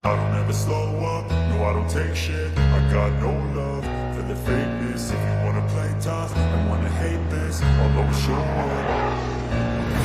I don't ever slow up, no I don't take shit. I got no love for the fakeness. If you wanna play tough and wanna hate this, I'll always show up.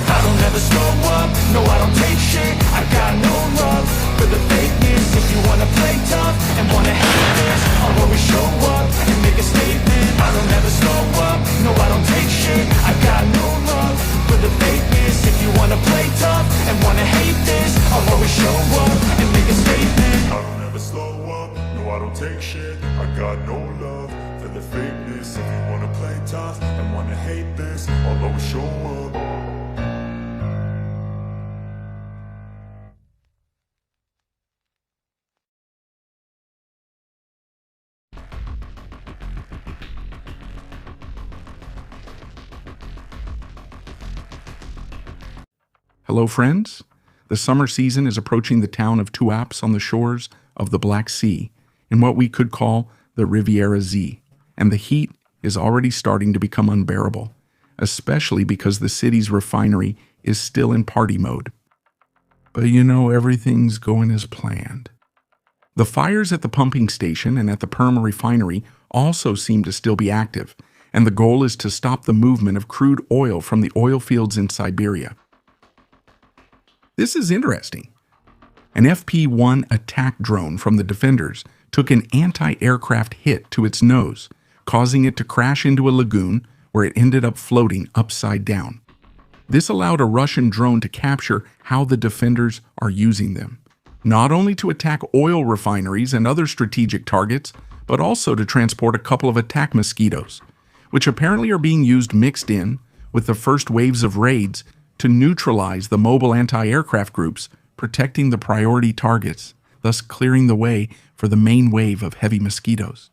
I don't ever slow up, no I don't take shit. I got no love for the fakeness. If you wanna play tough and wanna hate this, I'll always show up and make a statement. I don't ever slow up, no I don't take shit. I got no love for the fakeness. If you wanna play tough and wanna hate this, I'll always show up and make a statement. I don't ever slow up, no I don't take shit. I got no love for the fakeness. If you wanna play tough and wanna hate this, I'll always show up. Hello, friends. The summer season is approaching the town of Tuapse on the shores of the Black Sea, in what we could call the Riviera Z, and the heat is already starting to become unbearable, especially because the city's refinery is still in party mode. But you know, everything's going as planned. The fires at the pumping station and at the Perm refinery also seem to still be active, and the goal is to stop the movement of crude oil from the oil fields in Siberia. This is interesting. An FP-1 attack drone from the defenders took an anti-aircraft hit to its nose, causing it to crash into a lagoon where it ended up floating upside down. This allowed a Russian drone to capture how the defenders are using them, not only to attack oil refineries and other strategic targets, but also to transport a couple of attack mosquitoes, which apparently are being used mixed in with the first waves of raids to neutralize the mobile anti-aircraft groups, protecting the priority targets, thus clearing the way for the main wave of heavy mosquitoes.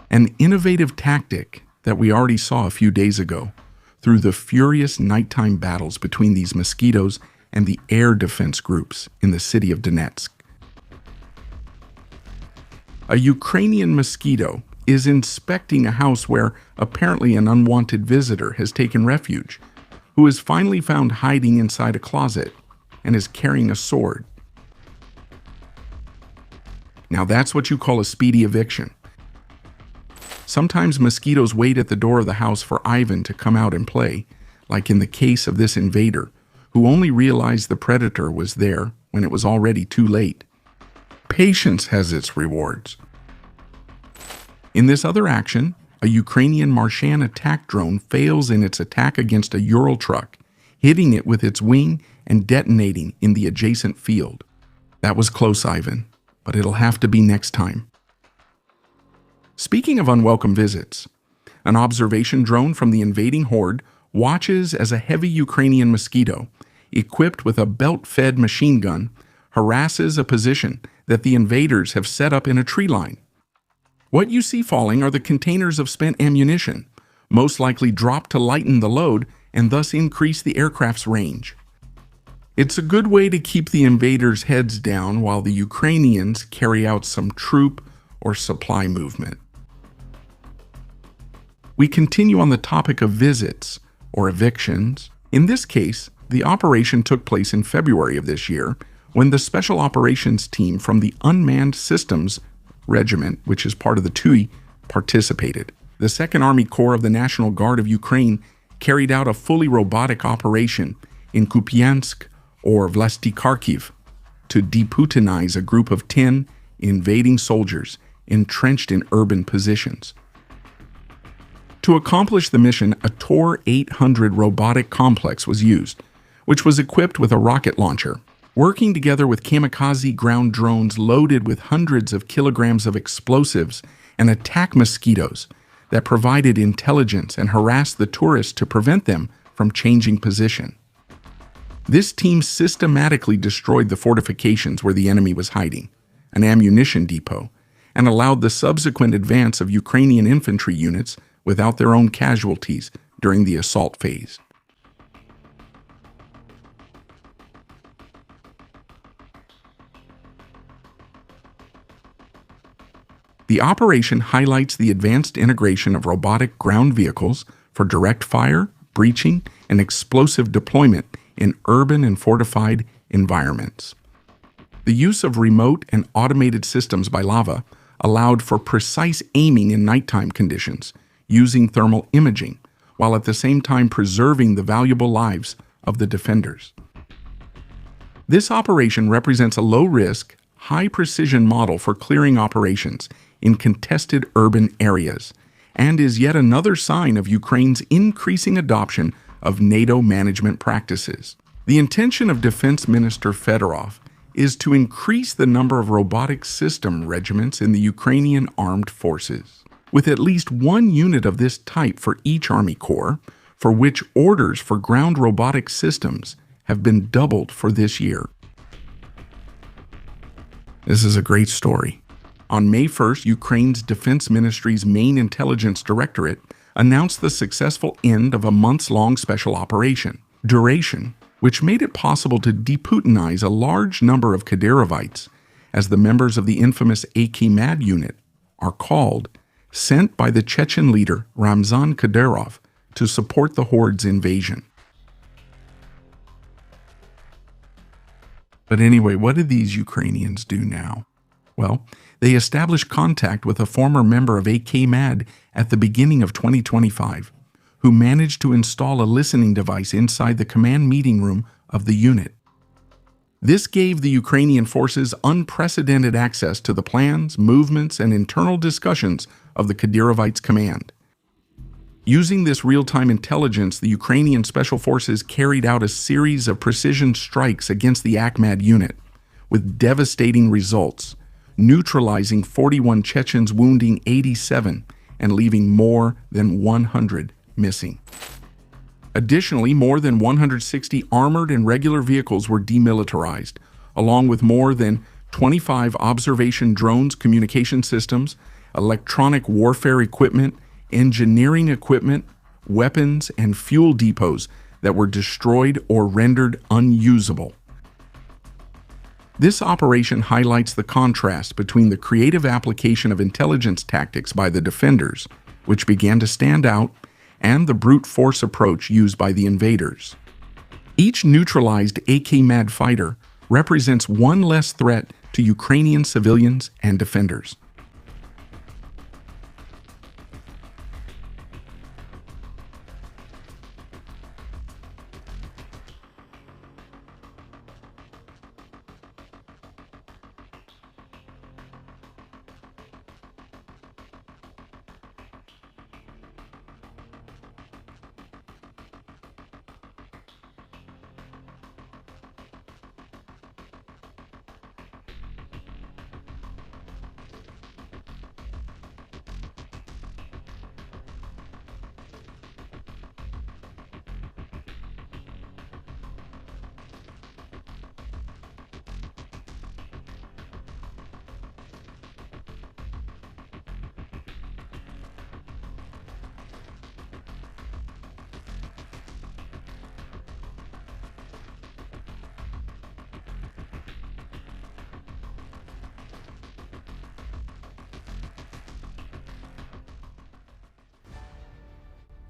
An innovative tactic that we already saw a few days ago through the furious nighttime battles between these mosquitoes and the air defense groups in the city of Donetsk. A Ukrainian mosquito is inspecting a house where apparently an unwanted visitor has taken refuge, who is finally found hiding inside a closet and is carrying a sword. Now that's what you call a speedy eviction. Sometimes mosquitoes wait at the door of the house for Ivan to come out and play, like in the case of this invader, who only realized the predator was there when it was already too late. Patience has its rewards. In this other action, a Ukrainian Martian attack drone fails in its attack against a Ural truck, hitting it with its wing and detonating in the adjacent field. That was close, Ivan, but it'll have to be next time. Speaking of unwelcome visits, an observation drone from the invading horde watches as a heavy Ukrainian mosquito, equipped with a belt-fed machine gun, harasses a position that the invaders have set up in a tree line. What you see falling are the containers of spent ammunition, most likely dropped to lighten the load and thus increase the aircraft's range. It's a good way to keep the invaders' heads down while the Ukrainians carry out some troop or supply movement. We continue on the topic of visits or evictions. In this case, the operation took place in February of this year when the Special Operations Team from the Unmanned Systems Regiment, which is part of the TUI, participated. The 2nd Army Corps of the National Guard of Ukraine carried out a fully robotic operation in Kupiansk or Vlastikharkiv to deputinize a group of 10 invading soldiers entrenched in urban positions. To accomplish the mission, a Tor 800 robotic complex was used, which was equipped with a rocket launcher. Working together with kamikaze ground drones loaded with hundreds of kilograms of explosives and attack mosquitoes that provided intelligence and harassed the tourists to prevent them from changing position. This team systematically destroyed the fortifications where the enemy was hiding, an ammunition depot, and allowed the subsequent advance of Ukrainian infantry units without their own casualties during the assault phase. The operation highlights the advanced integration of robotic ground vehicles for direct fire, breaching, and explosive deployment in urban and fortified environments. The use of remote and automated systems by Lava allowed for precise aiming in nighttime conditions, using thermal imaging, while at the same time preserving the valuable lives of the defenders. This operation represents a low-risk, high-precision model for clearing operations in contested urban areas, and is yet another sign of Ukraine's increasing adoption of NATO management practices. The intention of Defense Minister Fedorov is to increase the number of robotic system regiments in the Ukrainian armed forces, with at least one unit of this type for each Army Corps, for which orders for ground robotic systems have been doubled for this year. This is a great story. On May 1st, Ukraine's Defense Ministry's main intelligence directorate announced the successful end of a months-long special operation, Duration, which made it possible to deputinize a large number of Kadyrovites, as the members of the infamous AK-MAD unit are called, sent by the Chechen leader Ramzan Kadyrov to support the Horde's invasion. But anyway, what did these Ukrainians do now? Well, they established contact with a former member of AK-MAD at the beginning of 2025, who managed to install a listening device inside the command meeting room of the unit. This gave the Ukrainian forces unprecedented access to the plans, movements, and internal discussions of the Kadyrovites' command. Using this real-time intelligence, the Ukrainian Special Forces carried out a series of precision strikes against the AK-MAD unit, with devastating results, neutralizing 41 Chechens, wounding 87, and leaving more than 100 missing. Additionally, more than 160 armored and regular vehicles were demilitarized, along with more than 25 observation drones, communication systems, electronic warfare equipment, engineering equipment, weapons, and fuel depots that were destroyed or rendered unusable. This operation highlights the contrast between the creative application of intelligence tactics by the defenders, which began to stand out, and the brute force approach used by the invaders. Each neutralized AK-MAD fighter represents one less threat to Ukrainian civilians and defenders.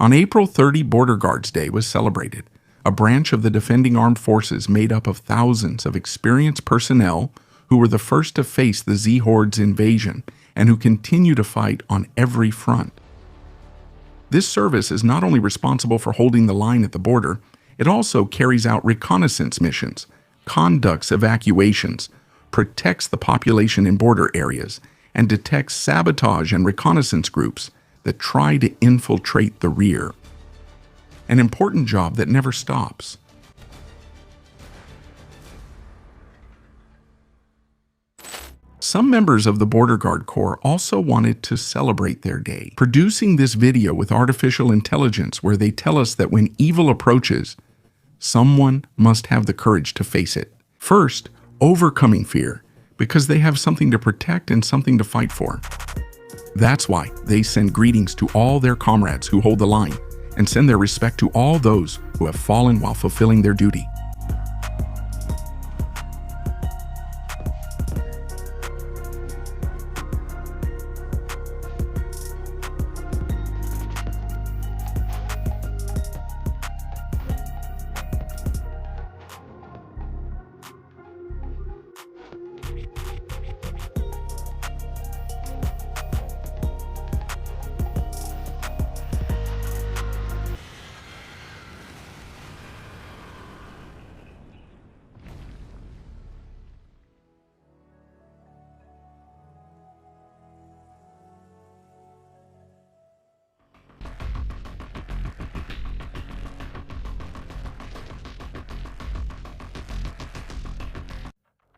On April 30, Border Guards Day was celebrated, a branch of the defending armed forces made up of thousands of experienced personnel who were the first to face the Z-Horde's invasion and who continue to fight on every front. This service is not only responsible for holding the line at the border, it also carries out reconnaissance missions, conducts evacuations, protects the population in border areas, and detects sabotage and reconnaissance groups that try to infiltrate the rear. An important job that never stops. Some members of the Border Guard Corps also wanted to celebrate their day, producing this video with artificial intelligence where they tell us that when evil approaches, someone must have the courage to face it. First, overcoming fear, because they have something to protect and something to fight for. That's why they send greetings to all their comrades who hold the line and send their respect to all those who have fallen while fulfilling their duty.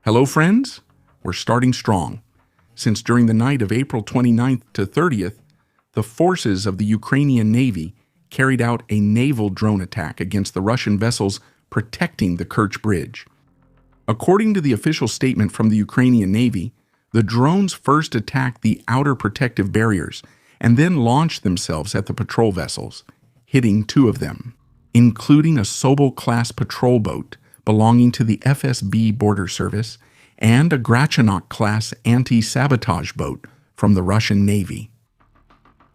Hello, friends. We're starting strong, since during the night of April 29th to 30th, the forces of the Ukrainian Navy carried out a naval drone attack against the Russian vessels protecting the Kerch Bridge. According to the official statement from the Ukrainian Navy, the drones first attacked the outer protective barriers and then launched themselves at the patrol vessels, hitting 2 of them, including a Sobol-class patrol boat belonging to the FSB Border Service and a Grachanok-class anti-sabotage boat from the Russian Navy.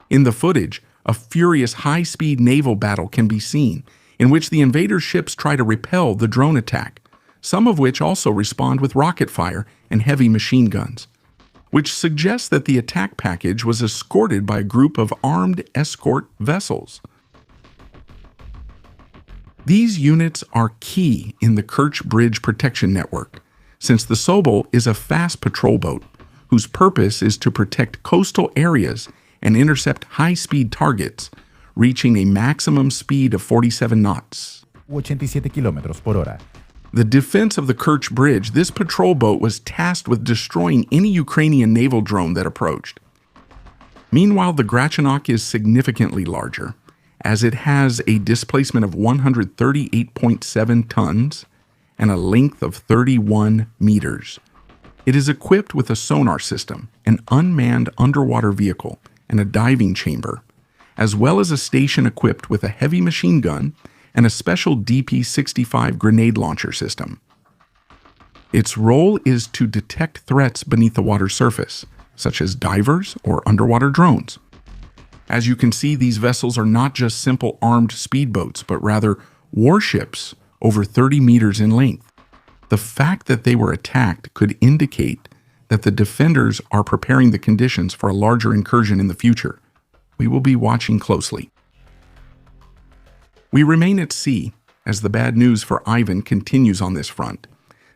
In the footage, a furious high-speed naval battle can be seen, in which the invader ships try to repel the drone attack, some of which also respond with rocket fire and heavy machine guns, which suggests that the attack package was escorted by a group of armed escort vessels. These units are key in the Kerch Bridge protection network, since the Sobol is a fast patrol boat whose purpose is to protect coastal areas and intercept high-speed targets, reaching a maximum speed of 47 knots. 87 kilómetros por hora. The defense of the Kerch Bridge, this patrol boat was tasked with destroying any Ukrainian naval drone that approached. Meanwhile, the Grachanok is significantly larger, as it has a displacement of 138.7 tons and a length of 31 meters. It is equipped with a sonar system, an unmanned underwater vehicle, and a diving chamber, as well as a station equipped with a heavy machine gun and a special DP-65 grenade launcher system. Its role is to detect threats beneath the water surface, such as divers or underwater drones. As you can see, these vessels are not just simple armed speedboats, but rather warships over 30 meters in length. The fact that they were attacked could indicate that the defenders are preparing the conditions for a larger incursion in the future. We will be watching closely. We remain at sea as the bad news for Ivan continues on this front,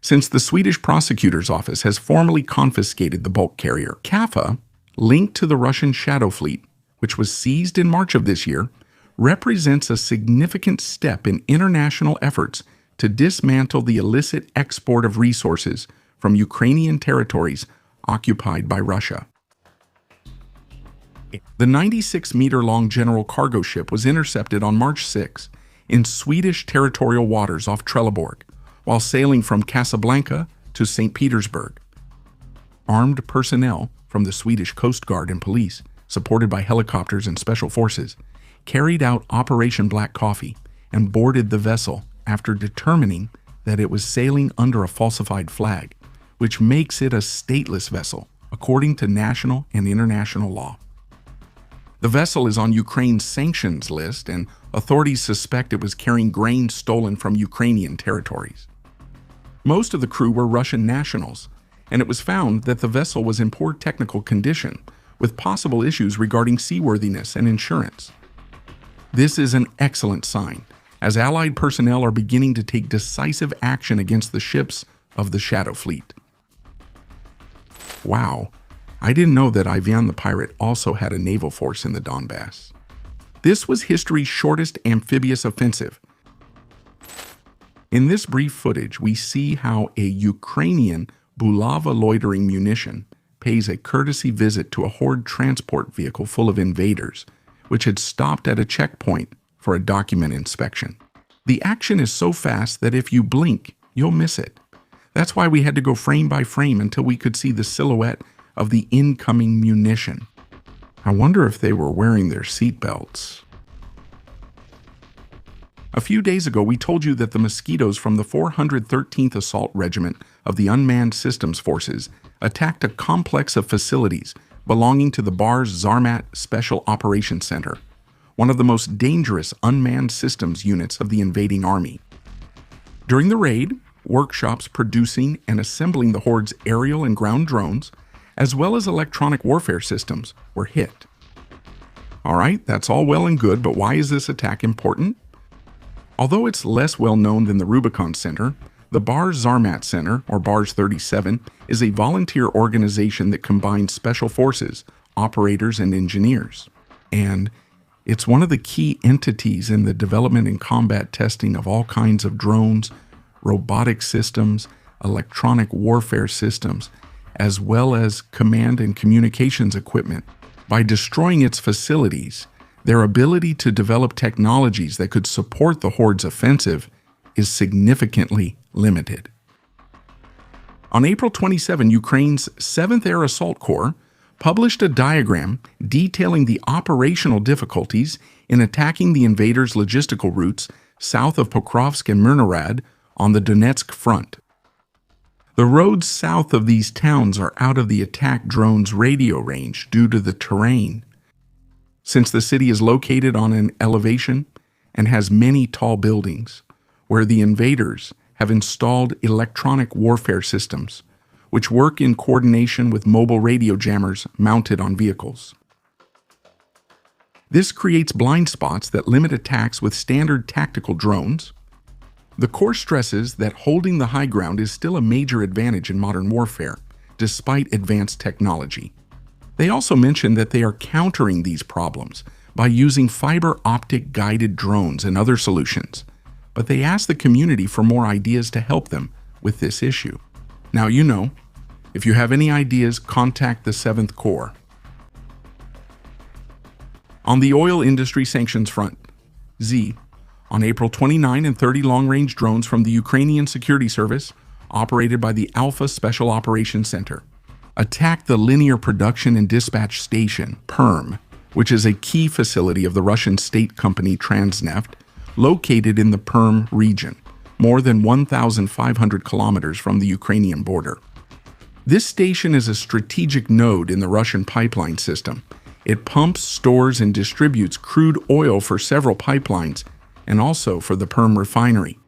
since the Swedish prosecutor's office has formally confiscated the bulk carrier. Kaffa, linked to the Russian Shadow Fleet, which was seized in March of this year, represents a significant step in international efforts to dismantle the illicit export of resources from Ukrainian territories occupied by Russia. The 96-meter-long general cargo ship was intercepted on March 6 in Swedish territorial waters off Trelleborg, while sailing from Casablanca to St. Petersburg. Armed personnel from the Swedish Coast Guard and police, supported by helicopters and special forces, carried out Operation Black Coffee and boarded the vessel after determining that it was sailing under a falsified flag, which makes it a stateless vessel, according to national and international law. The vessel is on Ukraine's sanctions list, and authorities suspect it was carrying grain stolen from Ukrainian territories. Most of the crew were Russian nationals, and it was found that the vessel was in poor technical condition, with possible issues regarding seaworthiness and insurance. This is an excellent sign, as Allied personnel are beginning to take decisive action against the ships of the Shadow Fleet. Wow, I didn't know that Ivan the Pirate also had a naval force in the Donbass. This was history's shortest amphibious offensive. In this brief footage, we see how a Ukrainian Bulava loitering munition pays a courtesy visit to a Horde transport vehicle full of invaders, which had stopped at a checkpoint for a document inspection. The action is so fast that if you blink, you'll miss it. That's why we had to go frame by frame until we could see the silhouette of the incoming munition. I wonder if they were wearing their seatbelts. A few days ago, we told you that the mosquitoes from the 413th Assault Regiment of the Unmanned Systems Forces attacked a complex of facilities belonging to the Bar's Zarmat Special Operations Center, one of the most dangerous unmanned systems units of the invading army. During the raid, workshops producing and assembling the Horde's aerial and ground drones, as well as electronic warfare systems, were hit. All right, that's all well and good, but why is this attack important? Although it's less well known than the Rubicon Center, the Bar's Zarmat Center, or Bar's 37, is a volunteer organization that combines special forces, operators, and engineers. And it's one of the key entities in the development and combat testing of all kinds of drones, robotic systems, electronic warfare systems, as well as command and communications equipment. By destroying its facilities, their ability to develop technologies that could support the Horde's offensive is significantly limited. On April 27, Ukraine's 7th Air Assault Corps published a diagram detailing the operational difficulties in attacking the invaders' logistical routes south of Pokrovsk and Myrnorad on the Donetsk front. The roads south of these towns are out of the attack drone's radio range due to the terrain. Since the city is located on an elevation and has many tall buildings, where the invaders have installed electronic warfare systems, which work in coordination with mobile radio jammers mounted on vehicles. This creates blind spots that limit attacks with standard tactical drones. The Corps stresses that holding the high ground is still a major advantage in modern warfare, despite advanced technology. They also mention that they are countering these problems by using fiber optic guided drones and other solutions, but they ask the community for more ideas to help them with this issue. Now you know, if you have any ideas, contact the 7th Corps. On the oil industry sanctions front, on April 29 and 30 long-range drones from the Ukrainian Security Service, operated by the Alpha Special Operations Center, attacked the linear production and dispatch station, Perm, which is a key facility of the Russian state company Transneft, located in the Perm region, more than 1,500 kilometers from the Ukrainian border. This station is a strategic node in the Russian pipeline system. It pumps, stores, and distributes crude oil for several pipelines, and also for the Perm refinery.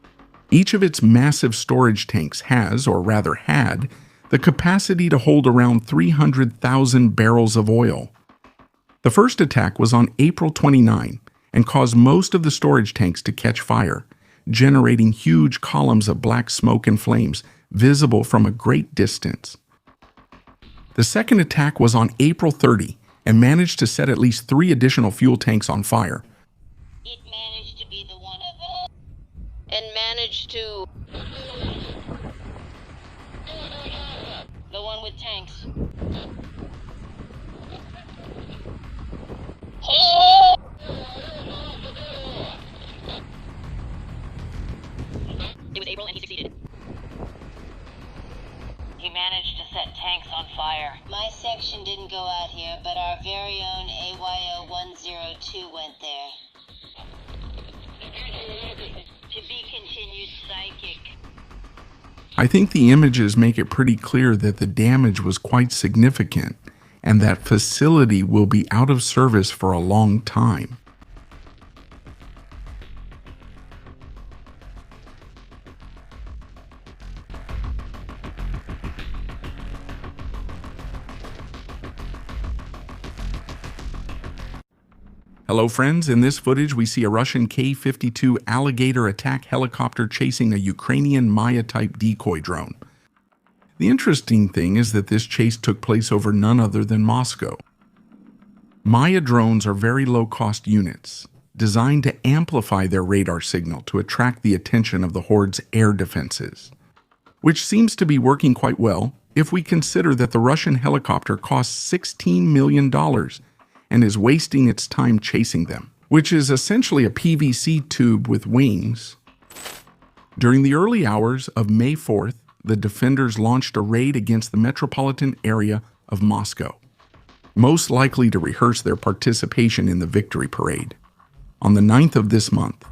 Each of its massive storage tanks has, or rather had, the capacity to hold around 300,000 barrels of oil. The first attack was on April 29 and caused most of the storage tanks to catch fire, generating huge columns of black smoke and flames visible from a great distance. The second attack was on April 30 and managed to set at least 3 additional fuel tanks on fire. It managed to be the one of all, and managed to... the one with tanks. Oh! It was April and he succeeded. He managed to set tanks on fire. My section didn't go out here, but our very own AYO 102 went there. To be continued, psychic. I think the images make it pretty clear that the damage was quite significant and that facility will be out of service for a long time. Hello friends, in this footage we see a Russian K-52 Alligator attack helicopter chasing a Ukrainian Maya-type decoy drone. The interesting thing is that this chase took place over none other than Moscow. Maya drones are very low-cost units, designed to amplify their radar signal to attract the attention of the Horde's air defenses, which seems to be working quite well if we consider that the Russian helicopter costs $16 million and is wasting its time chasing them, which is essentially a PVC tube with wings. During the early hours of May 4th, the defenders launched a raid against the metropolitan area of Moscow, most likely to rehearse their participation in the victory parade on the 9th of this month,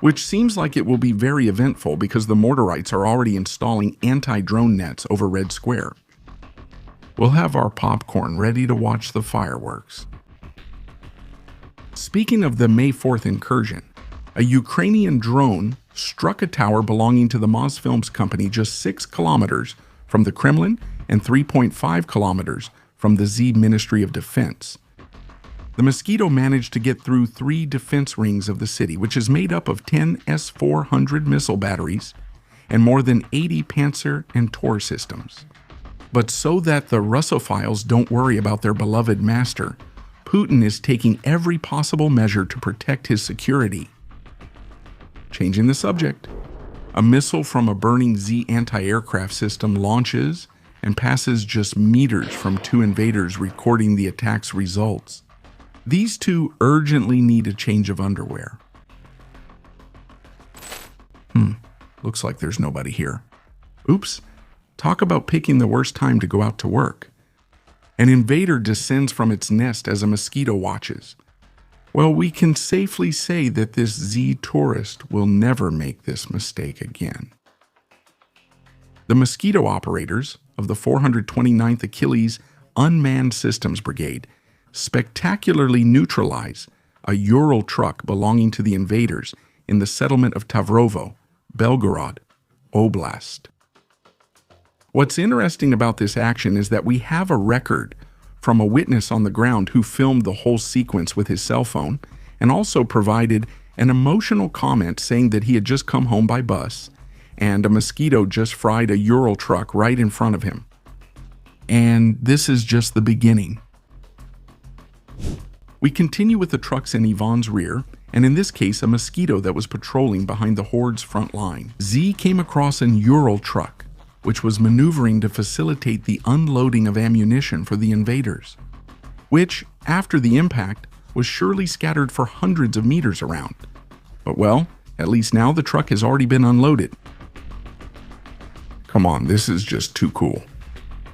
which seems like it will be very eventful because the Mortarites are already installing anti-drone nets over Red Square. We'll have our popcorn ready to watch the fireworks. Speaking of the May 4th incursion, a Ukrainian drone struck a tower belonging to the Mosfilms company just 6 kilometers from the Kremlin and 3.5 kilometers from the Z Ministry of Defense. The Mosquito managed to get through 3 defense rings of the city, which is made up of 10 S-400 missile batteries and more than 80 Panzer and Tor systems. But so that the Russophiles don't worry about their beloved master, Putin is taking every possible measure to protect his security. Changing the subject, A missile from a burning Z anti-aircraft system launches and passes just meters from two invaders recording the attack's results. These two urgently need a change of underwear. Looks like there's nobody here. Oops. Talk about picking the worst time to go out to work. An invader descends from its nest as a mosquito watches. Well, we can safely say that this Z tourist will never make this mistake again. The mosquito operators of the 429th Achilles Unmanned Systems Brigade spectacularly neutralize a Ural truck belonging to the invaders in the settlement of Tavrovo, Belgorod Oblast. What's interesting about this action is that we have a record from a witness on the ground who filmed the whole sequence with his cell phone and also provided an emotional comment saying that he had just come home by bus and a mosquito just fried a Ural truck right in front of him. And this is just the beginning. We continue with the trucks in Yvonne's rear, and in this case, a mosquito that was patrolling behind the horde's front line. Z came across an Ural truck, which was maneuvering to facilitate the unloading of ammunition for the invaders, which, after the impact, was surely scattered for hundreds of meters around. But well, at least now the truck has already been unloaded. Come on, this is just too cool.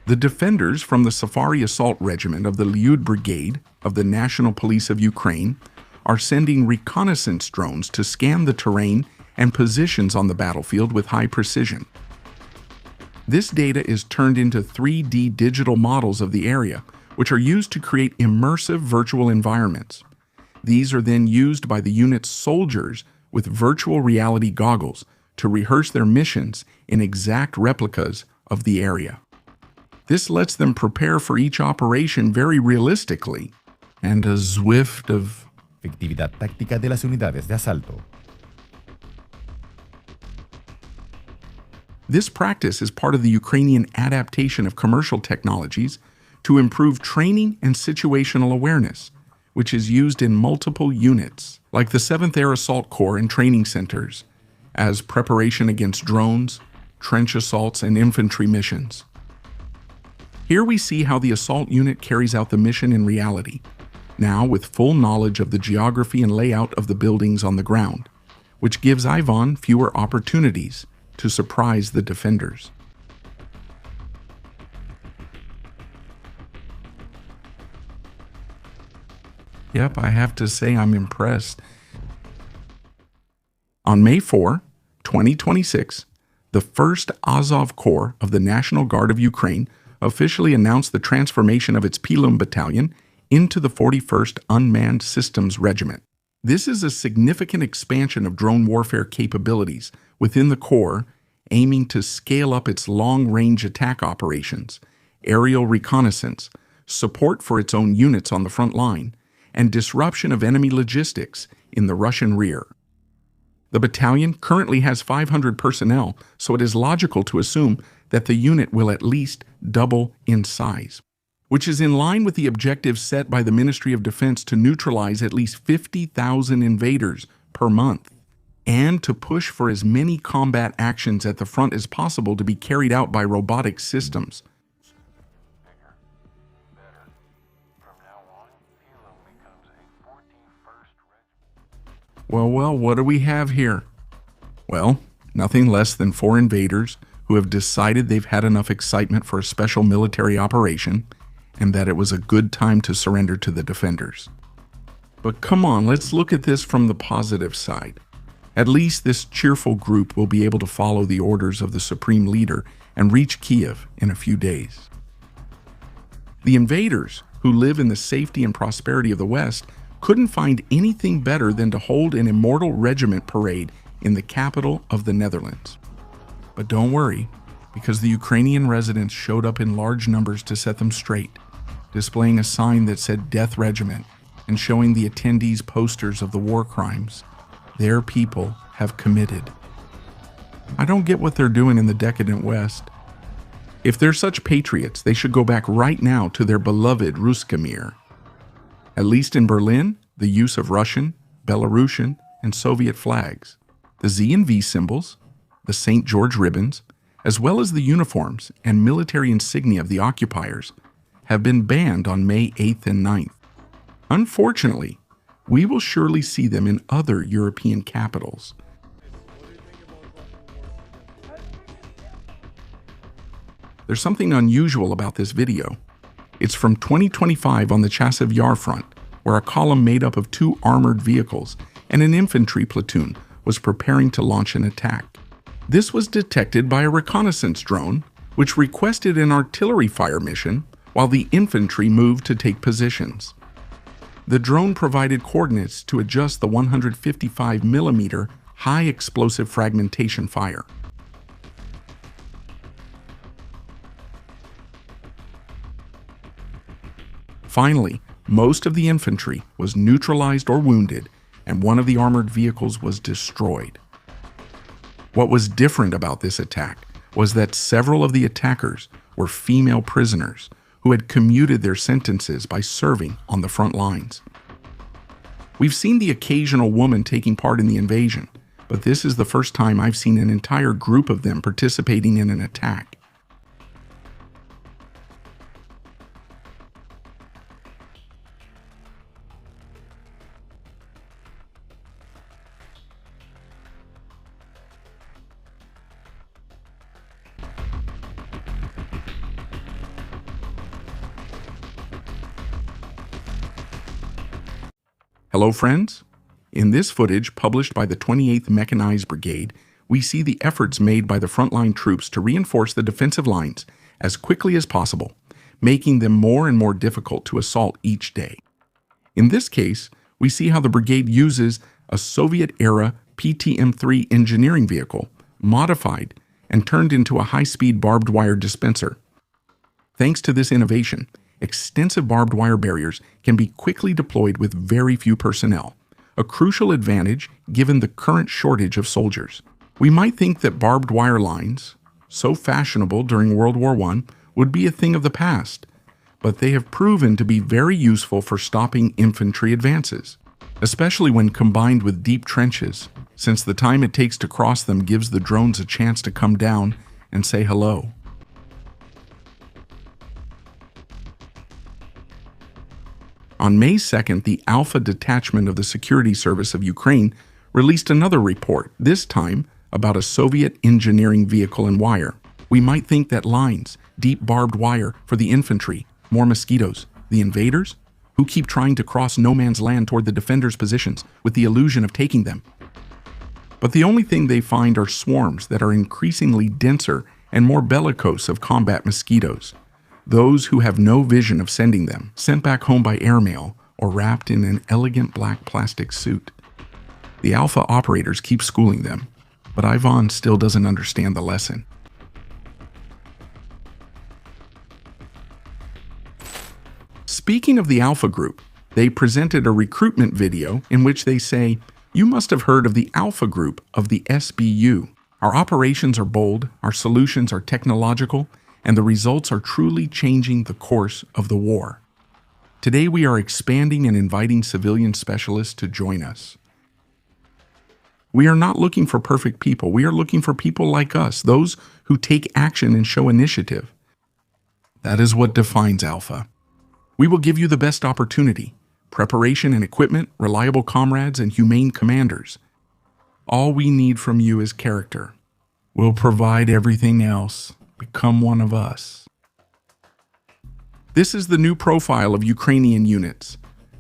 The defenders from the Safari Assault Regiment of the Lyud Brigade of the National Police of Ukraine are sending reconnaissance drones to scan the terrain and positions on the battlefield with high precision. This data is turned into 3D digital models of the area, which are used to create immersive virtual environments. These are then used by the unit's soldiers with virtual reality goggles to rehearse their missions in exact replicas of the area. This lets them prepare for each operation very realistically, and a Zwift of Efectividad táctica de las unidades de asalto. This practice is part of the Ukrainian adaptation of commercial technologies to improve training and situational awareness, which is used in multiple units, like the 7th Air Assault Corps and training centers, as preparation against drones, trench assaults, and infantry missions. Here we see how the assault unit carries out the mission in reality, now with full knowledge of the geography and layout of the buildings on the ground, which gives Ivan fewer opportunities to surprise the defenders. Yep, I have to say I'm impressed. On May 4, 2026, the 1st Azov Corps of the National Guard of Ukraine officially announced the transformation of its Pilum Battalion into the 41st Unmanned Systems Regiment. This is a significant expansion of drone warfare capabilities within the Corps, aiming to scale up its long-range attack operations, aerial reconnaissance, support for its own units on the front line, and disruption of enemy logistics in the Russian rear. The battalion currently has 500 personnel, so it is logical to assume that the unit will at least double in size, which is in line with the objective set by the Ministry of Defense to neutralize at least 50,000 invaders per month, and to push for as many combat actions at the front as possible to be carried out by robotic systems. Well, what do we have here? Well, nothing less than 4 invaders who have decided they've had enough excitement for a special military operation and that it was a good time to surrender to the defenders. But come on, let's look at this from the positive side. At least this cheerful group will be able to follow the orders of the Supreme Leader and reach Kiev in a few days. The invaders, who live in the safety and prosperity of the West, couldn't find anything better than to hold an Immortal Regiment parade in the capital of the Netherlands. But don't worry, because the Ukrainian residents showed up in large numbers to set them straight, displaying a sign that said Death Regiment and showing the attendees posters of the war crimes their people have committed. I don't get what they're doing in the decadent West. If they're such patriots, they should go back right now to their beloved Ruskamir. At least in Berlin, the use of Russian, Belarusian, and Soviet flags, the Z and V symbols, the St. George ribbons, as well as the uniforms and military insignia of the occupiers, have been banned on May 8th and 9th. Unfortunately, we will surely see them in other European capitals. There's something unusual about this video. It's from 2025 on the Chasiv Yar front, where a column made up of 2 armored vehicles and an infantry platoon was preparing to launch an attack. This was detected by a reconnaissance drone, which requested an artillery fire mission while the infantry moved to take positions. The drone provided coordinates to adjust the 155mm high explosive fragmentation fire. Finally, most of the infantry was neutralized or wounded, and one of the armored vehicles was destroyed. What was different about this attack was that several of the attackers were female prisoners who had commuted their sentences by serving on the front lines. We've seen the occasional woman taking part in the invasion, but this is the first time I've seen an entire group of them participating in an attack. Hello, friends. In this footage published by the 28th Mechanized Brigade, we see the efforts made by the frontline troops to reinforce the defensive lines as quickly as possible, making them more and more difficult to assault each day. In this case, we see how the brigade uses a Soviet-era PTM-3 engineering vehicle, modified and turned into a high-speed barbed wire dispenser. Thanks to this innovation, extensive barbed wire barriers can be quickly deployed with very few personnel, a crucial advantage given the current shortage of soldiers. We might think that barbed wire lines, so fashionable during World War I, would be a thing of the past, but they have proven to be very useful for stopping infantry advances, especially when combined with deep trenches, since the time it takes to cross them gives the drones a chance to come down and say hello. On May 2nd, the Alpha Detachment of the Security Service of Ukraine released another report, this time about a Soviet engineering vehicle and wire. We might think that lines, deep barbed wire for the infantry, more mosquitoes, the invaders, who keep trying to cross no man's land toward the defenders' positions with the illusion of taking them. But the only thing they find are swarms that are increasingly denser and more bellicose of combat mosquitoes. Those who have no vision of sending them, sent back home by airmail or wrapped in an elegant black plastic suit. The Alpha operators keep schooling them, but Ivan still doesn't understand the lesson. Speaking of the Alpha group, they presented a recruitment video in which they say, "You must have heard of the Alpha group of the SBU. Our operations are bold, our solutions are technological, and the results are truly changing the course of the war. Today we are expanding and inviting civilian specialists to join us. We are not looking for perfect people. We are looking for people like us, those who take action and show initiative. That is what defines Alpha. We will give you the best opportunity, preparation and equipment, reliable comrades, and humane commanders. All we need from you is character. We'll provide everything else. Become one of us." This is the new profile of Ukrainian units.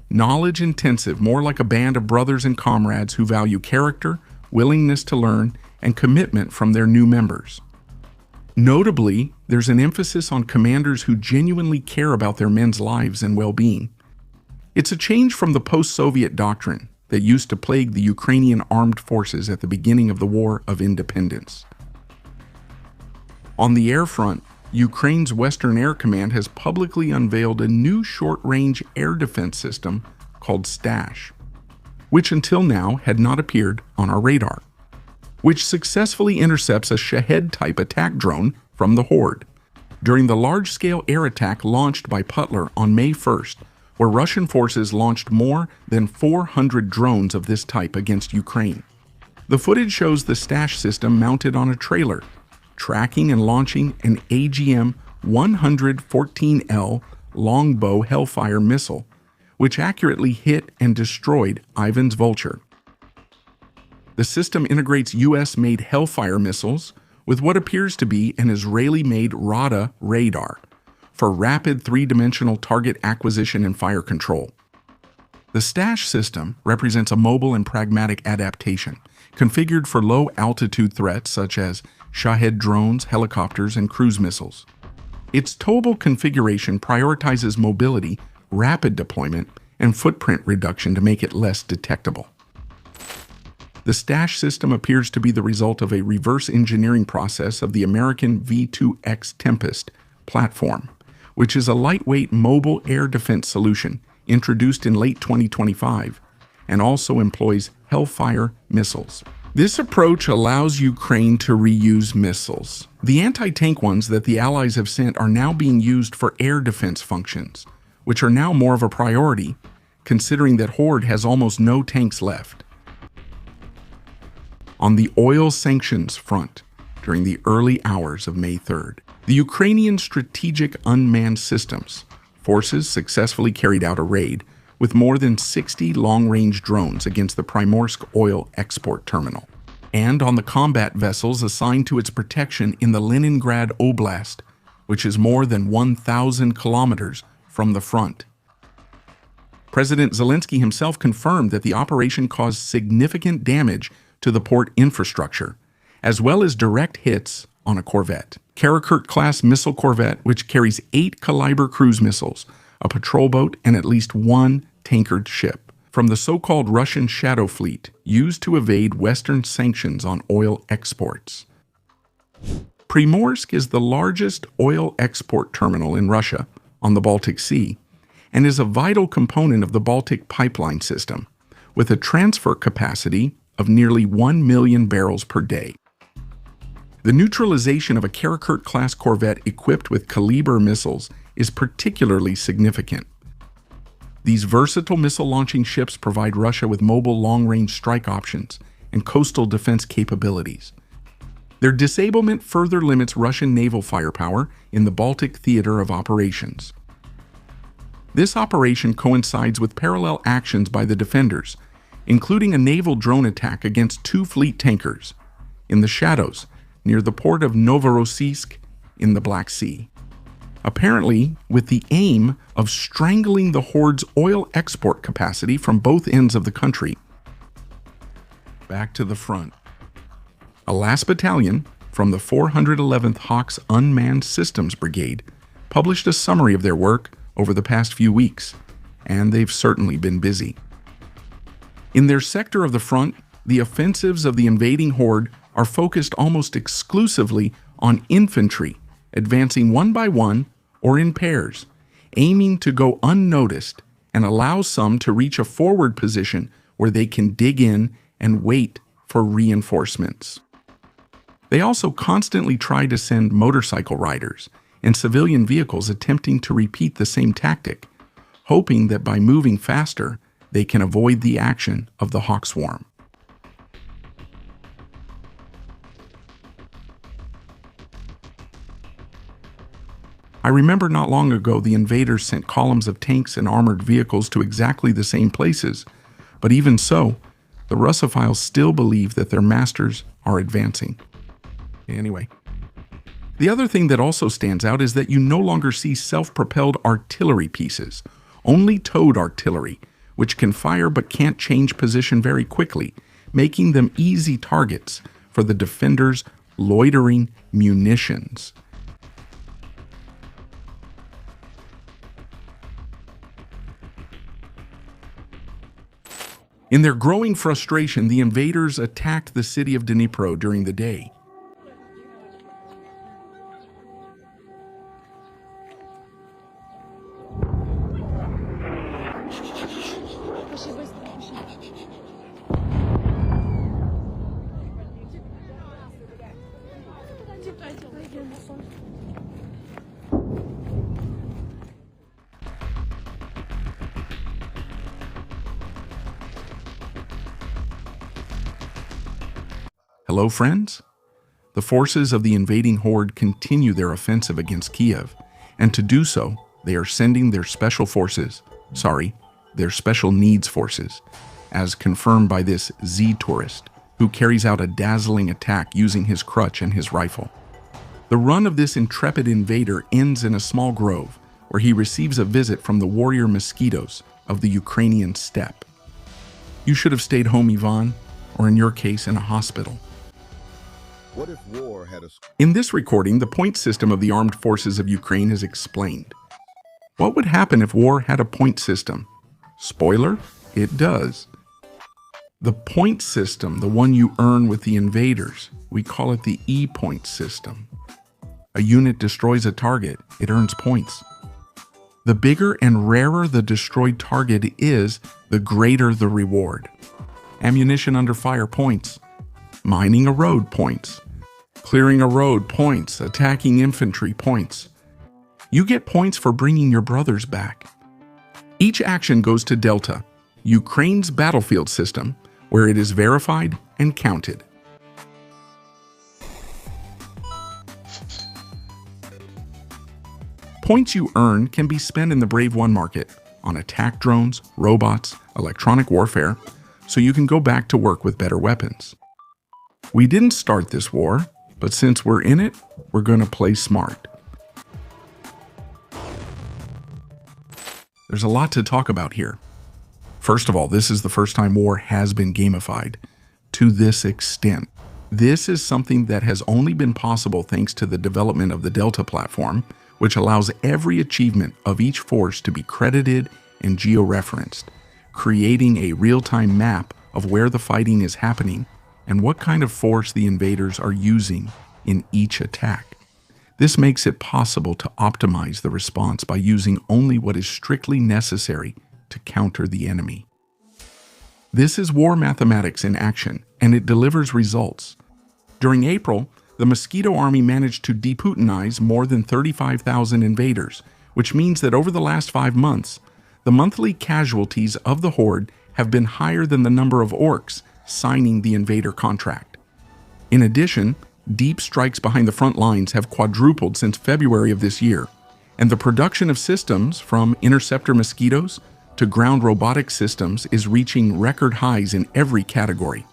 Knowledge intensive, more like a band of brothers and comrades who value character, willingness to learn, and commitment from their new members. Notably, there's an emphasis on commanders who genuinely care about their men's lives and well-being. It's a change from the post-Soviet doctrine that used to plague the Ukrainian armed forces at the beginning of the War of Independence. On the air front, Ukraine's Western Air Command has publicly unveiled a new short-range air defense system called STASH, which until now had not appeared on our radar, which successfully intercepts a Shahed-type attack drone from the Horde. During the large-scale air attack launched by Putler on May 1st, where Russian forces launched more than 400 drones of this type against Ukraine. The footage shows the stash system mounted on a trailer, tracking and launching an AGM-114L longbow Hellfire missile, which accurately hit and destroyed Ivan's Vulture. The system integrates US-made Hellfire missiles with what appears to be an Israeli-made Rada radar for rapid three-dimensional target acquisition and fire control. The stash system represents a mobile and pragmatic adaptation, configured for low-altitude threats such as Shahed drones, helicopters, and cruise missiles. Its towable configuration prioritizes mobility, rapid deployment, and footprint reduction to make it less detectable. The stash system appears to be the result of a reverse engineering process of the American V2X Tempest platform, which is a lightweight mobile air defense solution introduced in late 2025 and also employs Hellfire missiles. This approach allows Ukraine to reuse missiles. The anti-tank ones that the Allies have sent are now being used for air defense functions, which are now more of a priority, considering that Horde has almost no tanks left. On the oil sanctions front, during the early hours of May 3rd, the Ukrainian Strategic Unmanned Systems forces successfully carried out a raid with more than 60 long-range drones against the Primorsk oil export terminal, and on the combat vessels assigned to its protection in the Leningrad Oblast, which is more than 1,000 kilometers from the front. President Zelensky himself confirmed that the operation caused significant damage to the port infrastructure, as well as direct hits on a corvette. Kirishi-class missile corvette, which carries 8 Kaliber cruise missiles, a patrol boat, and at least one tankered ship, from the so-called Russian Shadow Fleet, used to evade Western sanctions on oil exports. Primorsk is the largest oil export terminal in Russia on the Baltic Sea, and is a vital component of the Baltic pipeline system, with a transfer capacity of nearly 1 million barrels per day. The neutralization of a Kirishi-class corvette equipped with Kaliber missiles is particularly significant. These versatile missile-launching ships provide Russia with mobile long-range strike options and coastal defense capabilities. Their disablement further limits Russian naval firepower in the Baltic theater of operations. This operation coincides with parallel actions by the defenders, including a naval drone attack against 2 fleet tankers in the shadows near the port of Novorossiysk in the Black Sea, apparently with the aim of strangling the Horde's oil export capacity from both ends of the country. Back to the front. A last battalion from the 411th Hawks Unmanned Systems Brigade published a summary of their work over the past few weeks, and they've certainly been busy. In their sector of the front, the offensives of the invading Horde are focused almost exclusively on infantry, advancing one by one or in pairs, aiming to go unnoticed and allow some to reach a forward position where they can dig in and wait for reinforcements. They also constantly try to send motorcycle riders and civilian vehicles attempting to repeat the same tactic, hoping that by moving faster, they can avoid the action of the Hawk Swarm. I remember not long ago the invaders sent columns of tanks and armored vehicles to exactly the same places, but even so, the Russophiles still believe that their masters are advancing. Anyway, the other thing that also stands out is that you no longer see self-propelled artillery pieces, only towed artillery, which can fire but can't change position very quickly, making them easy targets for the defenders' loitering munitions. In their growing frustration, the invaders attacked the city of Dnipro during the day. Hello, friends? The forces of the invading horde continue their offensive against Kiev, and to do so, they are sending their special needs forces, as confirmed by this Z tourist, who carries out a dazzling attack using his crutch and his rifle. The run of this intrepid invader ends in a small grove, where he receives a visit from the warrior mosquitoes of the Ukrainian steppe. You should have stayed home, Ivan, or in your case, in a hospital. What if war had a... In this recording, the point system of the armed forces of Ukraine is explained. What would happen if war had a point system? Spoiler, it does. The point system, the one you earn with the invaders, we call it the E-point system. A unit destroys a target, it earns points. The bigger and rarer the destroyed target is, the greater the reward. Ammunition under fire, points. Mining a road, points. Clearing a road, points. Attacking infantry, points. You get points for bringing your brothers back. Each action goes to Delta, Ukraine's battlefield system, where it is verified and counted. Points you earn can be spent in the Brave One market, on attack drones, robots, electronic warfare, so you can go back to work with better weapons. We didn't start this war, but since we're in it, we're going to play smart. There's a lot to talk about here. First of all, this is the first time war has been gamified to this extent. This is something that has only been possible thanks to the development of the Delta platform, which allows every achievement of each force to be credited and geo-referenced, creating a real-time map of where the fighting is happening and what kind of force the invaders are using in each attack. This makes it possible to optimize the response by using only what is strictly necessary to counter the enemy. This is war mathematics in action, and it delivers results. During April, the Mosquito Army managed to deputinize more than 35,000 invaders, which means that over the last 5 months, the monthly casualties of the horde have been higher than the number of orcs signing the invader contract. In addition, deep strikes behind the front lines have quadrupled since February of this year, and the production of systems from interceptor mosquitoes to ground robotic systems is reaching record highs in every category.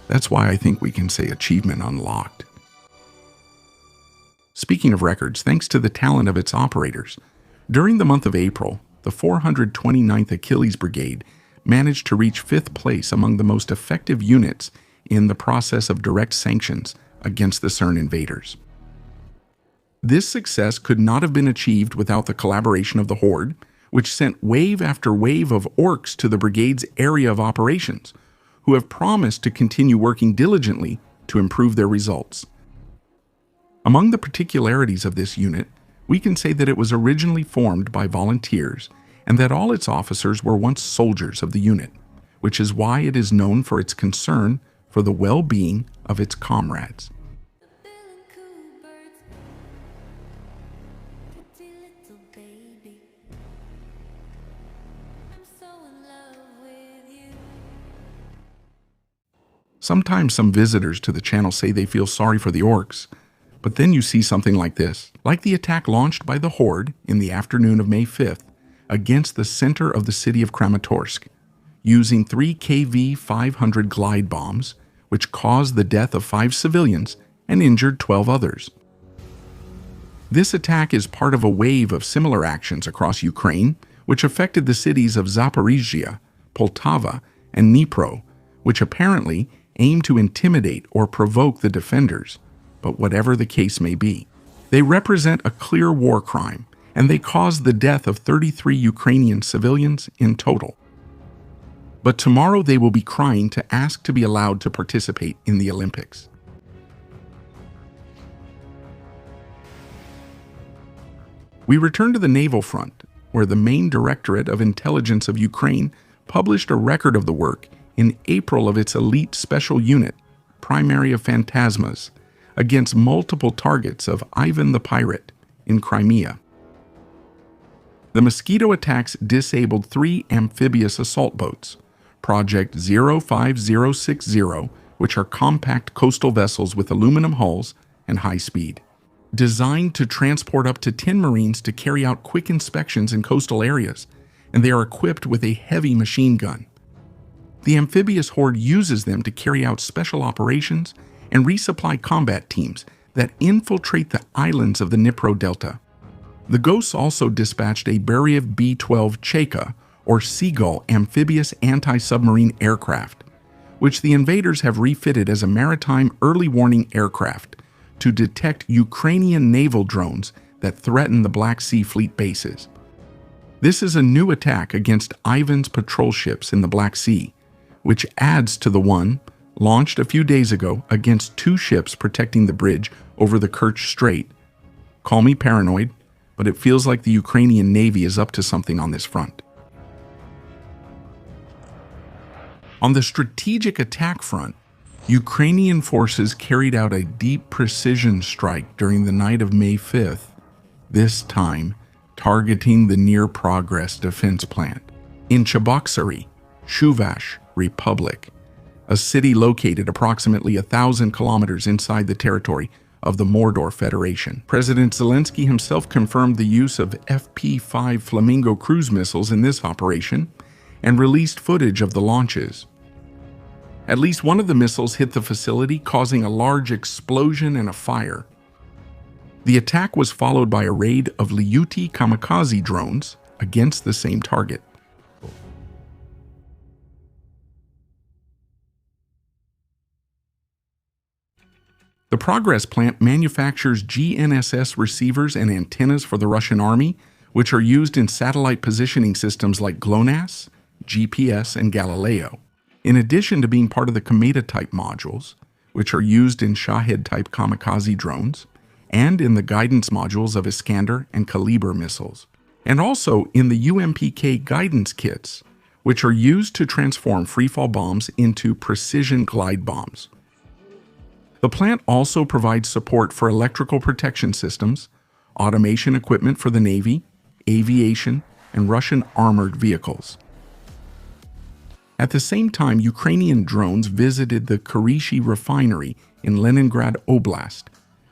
That's why I think we can say achievement unlocked. Speaking of records, thanks to the talent of its operators, during the month of April, the 429th Achilles Brigade managed to reach 5th place among the most effective units in the process of direct sanctions against the CERN invaders. This success could not have been achieved without the collaboration of the Horde, which sent wave after wave of orcs to the brigade's area of operations, who have promised to continue working diligently to improve their results. Among the particularities of this unit, we can say that it was originally formed by volunteers and that all its officers were once soldiers of the unit, which is why it is known for its concern for the well-being of its comrades. Sometimes some visitors to the channel say they feel sorry for the orcs, but then you see something like this, like the attack launched by the Horde in the afternoon of May 5th against the center of the city of Kramatorsk, using 3 KV-500 glide bombs, which caused the death of 5 civilians and injured 12 others. This attack is part of a wave of similar actions across Ukraine, which affected the cities of Zaporizhzhia, Poltava, and Dnipro, which apparently aim to intimidate or provoke the defenders. But whatever the case may be, they represent a clear war crime, and they caused the death of 33 Ukrainian civilians in total. But tomorrow they will be crying to ask to be allowed to participate in the Olympics. We return to the naval front, where the main Directorate of Intelligence of Ukraine published a record of the work in April of its elite special unit, Primary of Phantasmas, against multiple targets of Ivan the Pirate in Crimea. The Mosquito attacks disabled 3 amphibious assault boats, Project 05060, which are compact coastal vessels with aluminum hulls and high speed. Designed to transport up to 10 Marines to carry out quick inspections in coastal areas, and they are equipped with a heavy machine gun. The amphibious horde uses them to carry out special operations and resupply combat teams that infiltrate the islands of the Dnipro Delta. The Ghosts also dispatched a Beriev B-12 Cheka, or Seagull amphibious anti-submarine aircraft, which the invaders have refitted as a maritime early warning aircraft to detect Ukrainian naval drones that threaten the Black Sea Fleet bases. This is a new attack against Ivan's patrol ships in the Black Sea, which adds to the one launched a few days ago against 2 ships protecting the bridge over the Kerch Strait. Call me paranoid, but it feels like the Ukrainian Navy is up to something on this front. On the strategic attack front, Ukrainian forces carried out a deep precision strike during the night of May 5th, this time targeting the Near Progress defense plant in Cheboksary, Chuvash Republic, a city located approximately 1,000 kilometers inside the territory of the Mordor Federation. President Zelensky himself confirmed the use of FP-5 Flamingo cruise missiles in this operation and released footage of the launches. At least one of the missiles hit the facility, causing a large explosion and a fire. The attack was followed by a raid of Lyuty kamikaze drones against the same target. The Progress plant manufactures GNSS receivers and antennas for the Russian army, which are used in satellite positioning systems like GLONASS, GPS, and Galileo, in addition to being part of the Kometa-type modules, which are used in Shahed-type kamikaze drones, and in the guidance modules of Iskander and Kaliber missiles, and also in the UMPK guidance kits, which are used to transform freefall bombs into precision glide bombs. The plant also provides support for electrical protection systems, automation equipment for the Navy, aviation, and Russian armored vehicles. At the same time, Ukrainian drones visited the Kirishi Refinery in Leningrad Oblast,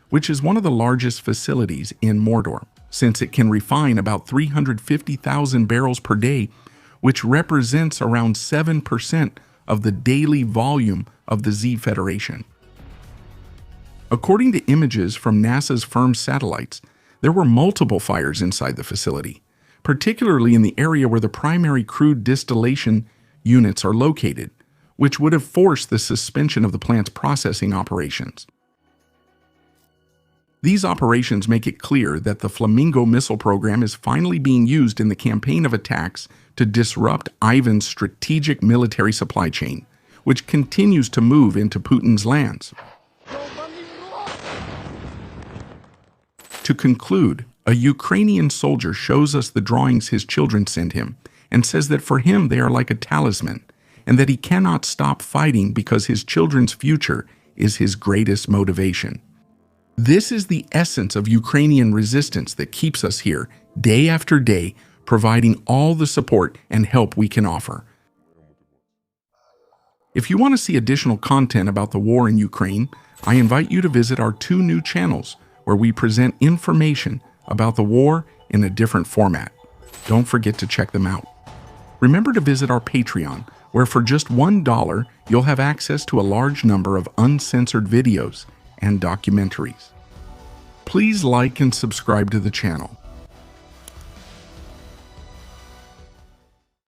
which is one of the largest facilities in Mordor, since it can refine about 350,000 barrels per day, which represents around 7% of the daily volume of the Z Federation. According to images from NASA's Perm satellites, there were multiple fires inside the facility, particularly in the area where the primary crude distillation units are located, which would have forced the suspension of the plant's processing operations. These operations make it clear that the Flamingo missile program is finally being used in the campaign of attacks to disrupt Ivan's strategic military supply chain, which continues to move into Putin's lands. To conclude, a Ukrainian soldier shows us the drawings his children send him and says that for him they are like a talisman and that he cannot stop fighting because his children's future is his greatest motivation. This is the essence of Ukrainian resistance that keeps us here day after day, providing all the support and help we can offer. If you want to see additional content about the war in Ukraine, I invite you to visit our 2 new channels where we present information about the war in a different format. Don't forget to check them out. Remember to visit our Patreon, where for just $1, you'll have access to a large number of uncensored videos and documentaries. Please like and subscribe to the channel.